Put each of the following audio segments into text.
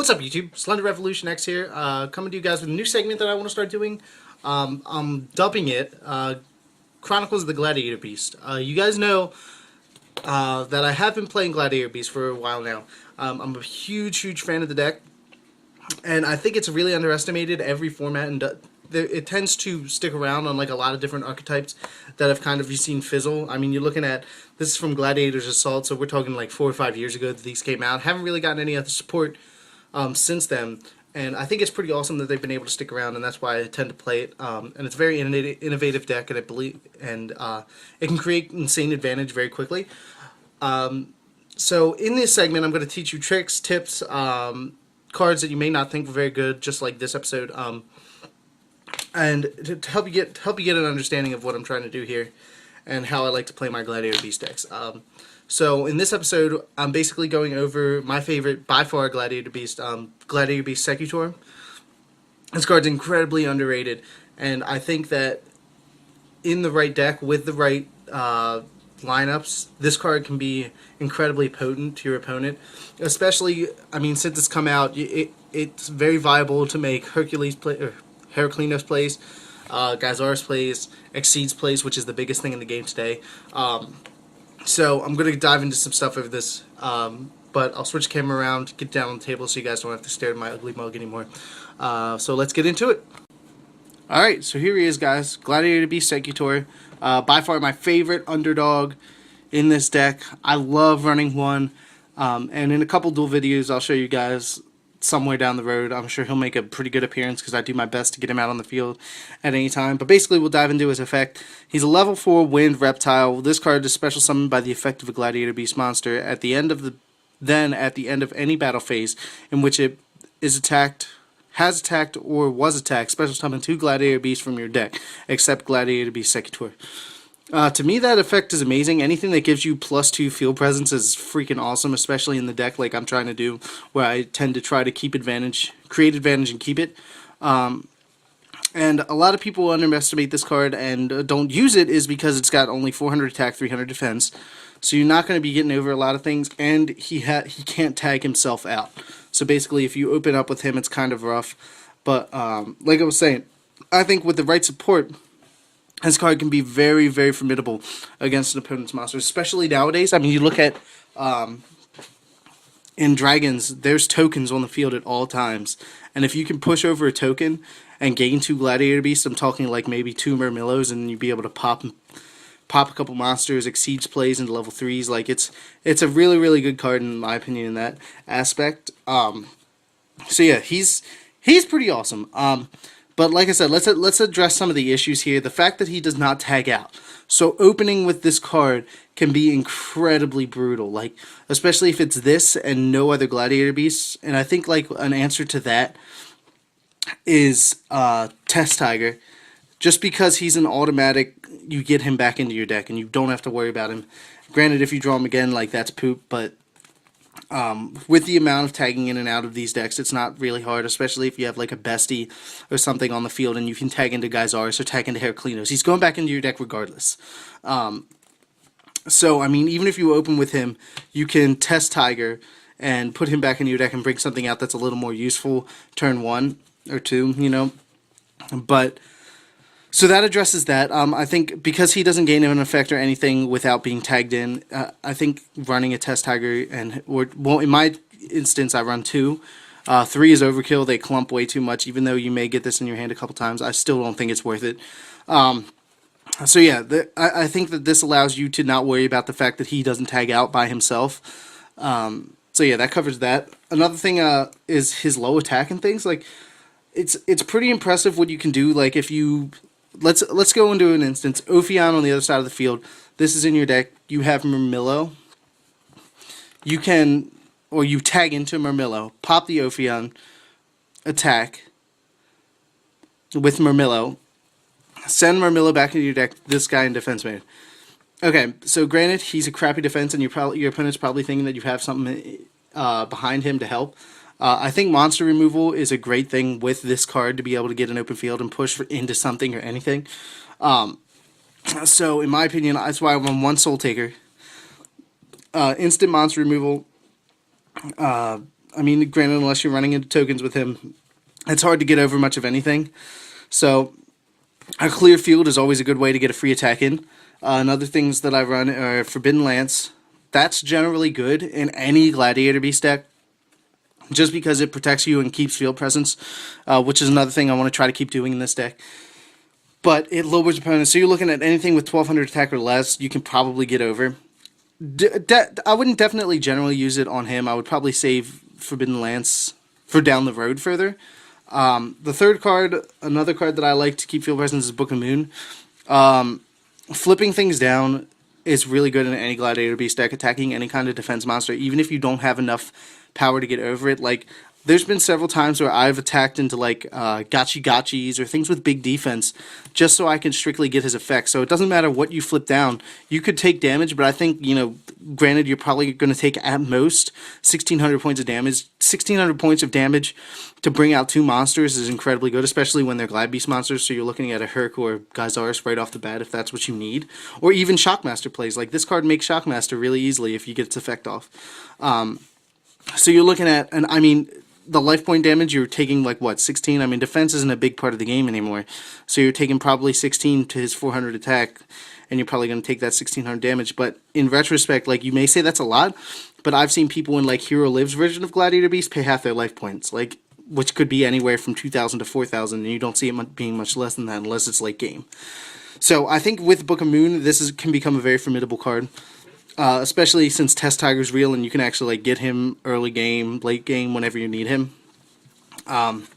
What's up, YouTube? Slender Revolution X here, coming to you guys with a new segment that I want to start doing. I'm dubbing it Chronicles of the Gladiator Beast. You guys know that I have been playing Gladiator Beast for a while now. I'm a huge fan of the deck, and I think it's really underestimated every format, and it tends to stick around on like a lot of different archetypes that have kind of seen fizzle. I mean, you're looking at, this is from Gladiator's Assault, so we're talking like 4 or 5 years ago that these came out. Haven't really gotten any other support since then, and I think it's pretty awesome that they've been able to stick around, and that's why I tend to play it. And it's a very innovative deck, and I believe, and it can create insane advantage very quickly. So in this segment, I'm going to teach you tricks, tips, cards that you may not think were very good, just like this episode, and to help you get an understanding of what I'm trying to do here, and how I like to play my Gladiator Beast decks. So in this episode, I'm basically going over my favorite, by far, Gladiator Beast, Gladiator Beast Secutor. This card's incredibly underrated, and I think that in the right deck, with the right lineups, this card can be incredibly potent to your opponent. Especially, I mean, since it's come out, it's very viable to make Hercules play, or Heraclinos plays, Gazaris plays, Exceeds plays, which is the biggest thing in the game today. So I'm going to dive into some stuff over this, but I'll switch the camera around, get down on the table so you guys don't have to stare at my ugly mug anymore. So let's get into it. Alright, so here he is, guys. Gladiator Beast Secutor. By far my favorite underdog in this deck. I love running one, and in a couple duel videos I'll show you guys somewhere down the road. I'm sure he'll make a pretty good appearance because I do my best to get him out on the field at any time. But basically, we'll dive into his effect. He's a level 4 wind reptile. This card is special summoned by the effect of a Gladiator Beast monster at the end of any battle phase in which it is attacked, has attacked, or was attacked. Special summon 2 Gladiator Beasts from your deck, except Gladiator Beast Secutor. To me, that effect is amazing. Anything that gives you +2 field presence is freaking awesome, especially in the deck like I'm trying to do, where I tend to try to keep advantage, create advantage, and keep it. And a lot of people underestimate this card and don't use it is because it's got only 400 attack, 300 defense. So you're not going to be getting over a lot of things, and he can't tag himself out. So basically, if you open up with him, it's kind of rough. But like I was saying, I think with the right support, this card can be very formidable against an opponent's monster, especially nowadays. I mean, you look at, in Dragons, there's tokens on the field at all times. And if you can push over a token and gain 2 Gladiator Beasts, I'm talking like maybe 2 Murmillos, and you'd be able to pop a couple monsters, Exceeds plays into level 3s. Like, it's a really good card, in my opinion, in that aspect. So yeah, he's pretty awesome. But like I said, let's address some of the issues here. The fact that he does not tag out. So opening with this card can be incredibly brutal. Like, especially if it's this and no other Gladiator Beasts. And I think like an answer to that is Test Tiger. Just because he's an automatic, you get him back into your deck and you don't have to worry about him. Granted, if you draw him again, like, that's poop, but with the amount of tagging in and out of these decks, it's not really hard, especially if you have like a bestie or something on the field and you can tag into Gazaris or tag into Heraclinos. He's going back into your deck regardless. So, I mean, even if you open with him, you can test Tiger and put him back into your deck and bring something out that's a little more useful turn 1 or 2, you know. But so that addresses that. I think because he doesn't gain an effect or anything without being tagged in, I think running a Test Tiger, well, in my instance, I run 2. 3 is overkill. They clump way too much. Even though you may get this in your hand a couple times, I still don't think it's worth it. So yeah, I think that this allows you to not worry about the fact that he doesn't tag out by himself. So yeah, that covers that. Another thing is his low attack and things. Like, it's pretty impressive what you can do. Like, if you Let's go into an instance. Ophion on the other side of the field. This is in your deck. You have Murmillo. You can, or you tag into Murmillo, pop the Ophion, attack with Murmillo, send Murmillo back into your deck, this guy in defense mode. Okay, so granted, he's a crappy defense, and your opponent's probably thinking that you have something behind him to help. I think monster removal is a great thing with this card to be able to get an open field and push into something or anything. So in my opinion, that's why I'm on 1 Soul Taker. Instant monster removal. I mean, granted, unless you're running into tokens with him, it's hard to get over much of anything. So a clear field is always a good way to get a free attack in. And other things that I run are Forbidden Lance. That's generally good in any Gladiator Beast deck, just because it protects you and keeps field presence, which is another thing I want to try to keep doing in this deck. But it lowers opponents, so you're looking at anything with 1200 attack or less, you can probably get over. I wouldn't definitely generally use it on him. I would probably save Forbidden Lance for down the road further. The third card, another card that I like to keep field presence, is Book of Moon. Flipping things down is really good in any Gladiator Beast deck, attacking any kind of defense monster, even if you don't have enough power to get over it. Like, there's been several times where I've attacked into, like, gotchis or things with big defense just so I can strictly get his effect. So it doesn't matter what you flip down. You could take damage, but I think, you know, granted, you're probably going to take at most 1,600 points of damage. 1,600 points of damage to bring out 2 monsters is incredibly good, especially when they're Glad Beast monsters, so you're looking at a Herc or Gyzaris right off the bat if that's what you need. Or even Shockmaster plays. Like, this card makes Shockmaster really easily if you get its effect off. So you're looking at, and I mean, the life point damage, you're taking, like, what, 16? I mean, defense isn't a big part of the game anymore. So you're taking probably 16 to his 400 attack, and you're probably going to take that 1,600 damage. But in retrospect, like, you may say that's a lot, but I've seen people in, like, Hero Lives version of Gladiator Beast pay half their life points, like, which could be anywhere from 2,000 to 4,000, and you don't see it being much less than that unless it's late game. So I think with Book of Moon, this can become a very formidable card. Especially since Test Tiger's real and you can actually, like, get him early game, late game, whenever you need him. And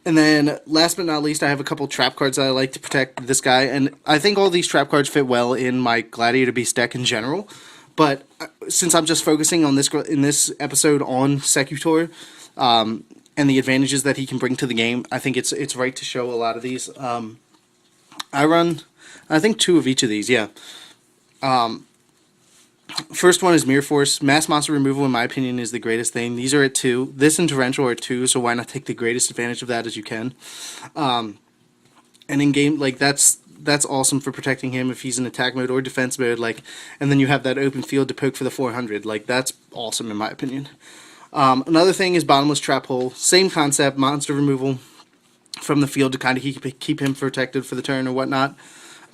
then, last but not least, I have a couple trap cards that I like to protect this guy. And I think all these trap cards fit well in my Gladiator Beast deck in general. But since I'm just focusing on this in this episode on Secutor, and the advantages that he can bring to the game, I think it's right to show a lot of these. I run, I think, 2 of each of these, yeah. First one is Mirror Force. Mass monster removal, in my opinion, is the greatest thing. These are at 2. This and Torrential are at 2, so why not take the greatest advantage of that as you can? And in game, like, that's awesome for protecting him if he's in attack mode or defense mode, like, and then you have that open field to poke for the 400. Like, that's awesome in my opinion. Another thing is Bottomless Trap Hole. Same concept, monster removal from the field to kind of keep him protected for the turn or whatnot.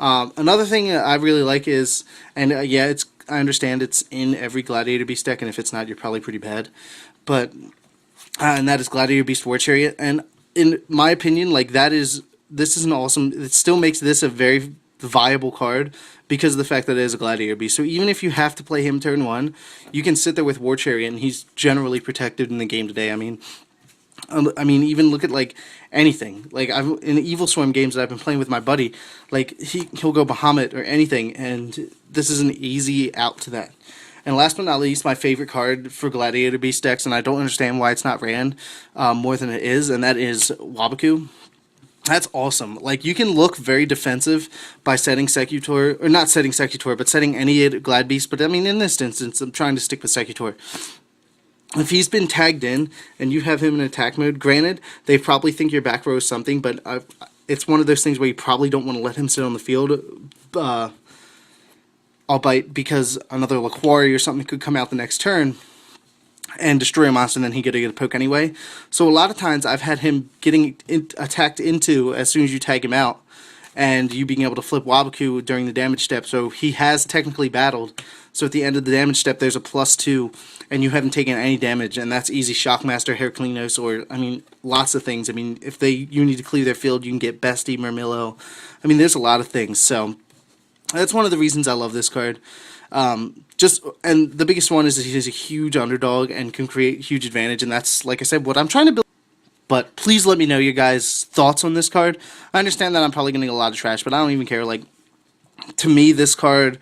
Another thing I really like is, and yeah, I understand it's in every Gladiator Beast deck, and if it's not, you're probably pretty bad. But and that is Gladiator Beast War Chariot, and in my opinion, like, this is an awesome. It still makes this a very viable card because of the fact that it is a Gladiator Beast. So even if you have to play him turn 1, you can sit there with War Chariot, and he's generally protected in the game today. I mean, even look at, like, anything. Like, in Evil Swim games that I've been playing with my buddy, like, he'll go Bahamut or anything, and this is an easy out to that. And last but not least, my favorite card for Gladiator Beast decks, and I don't understand why it's not ran more than it is, and that is Waboku. That's awesome. Like, you can look very defensive by setting Secutor, or not setting Secutor, but setting any Glad Beast, but I mean, in this instance, I'm trying to stick with Secutor. If he's been tagged in and you have him in attack mode, granted, they probably think your back row is something, but it's one of those things where you probably don't want to let him sit on the field, albeit because another Laquari or something could come out the next turn and destroy a monster, and then he get a poke anyway. So a lot of times I've had him getting attacked into as soon as you tag him out, and you being able to flip Waboku during the damage step, so he has technically battled. So at the end of the damage step, there's a +2, and you haven't taken any damage, and that's easy Shockmaster, Heraclinos, or, I mean, lots of things. I mean, if you need to clear their field, you can get Bestie, Murmillo. I mean, there's a lot of things, so that's one of the reasons I love this card. And the biggest one is that he's a huge underdog and can create huge advantage, and that's, like I said, what I'm trying to build. But please let me know your guys' thoughts on this card. I understand that I'm probably getting a lot of trash, but I don't even care. Like, to me, this card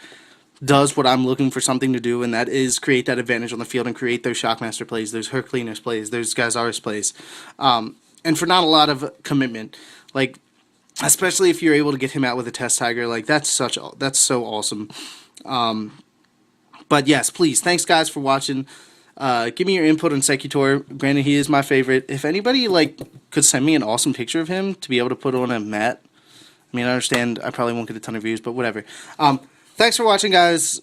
does what I'm looking for something to do, and that is create that advantage on the field and create those Shockmaster plays, those Heraclinos plays, those Gyzaris plays. And for not a lot of commitment. Like, especially if you're able to get him out with a Test Tiger, like, that's so awesome. But yes, please, thanks guys for watching. Give me your input on Secutor. Granted, he is my favorite. If anybody, like, could send me an awesome picture of him to be able to put on a mat. I mean, I understand I probably won't get a ton of views, but whatever. Thanks for watching, guys.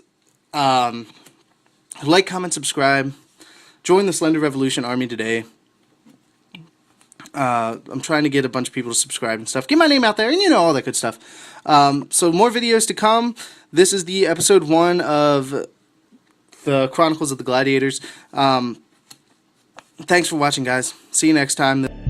Like, comment, subscribe. Join the Slender Revolution army today. I'm trying to get a bunch of people to subscribe and stuff. Get my name out there, and you know, all that good stuff. So more videos to come. This is the episode 1 of the Chronicles of the Gladiators. Thanks for watching, guys. See you next time.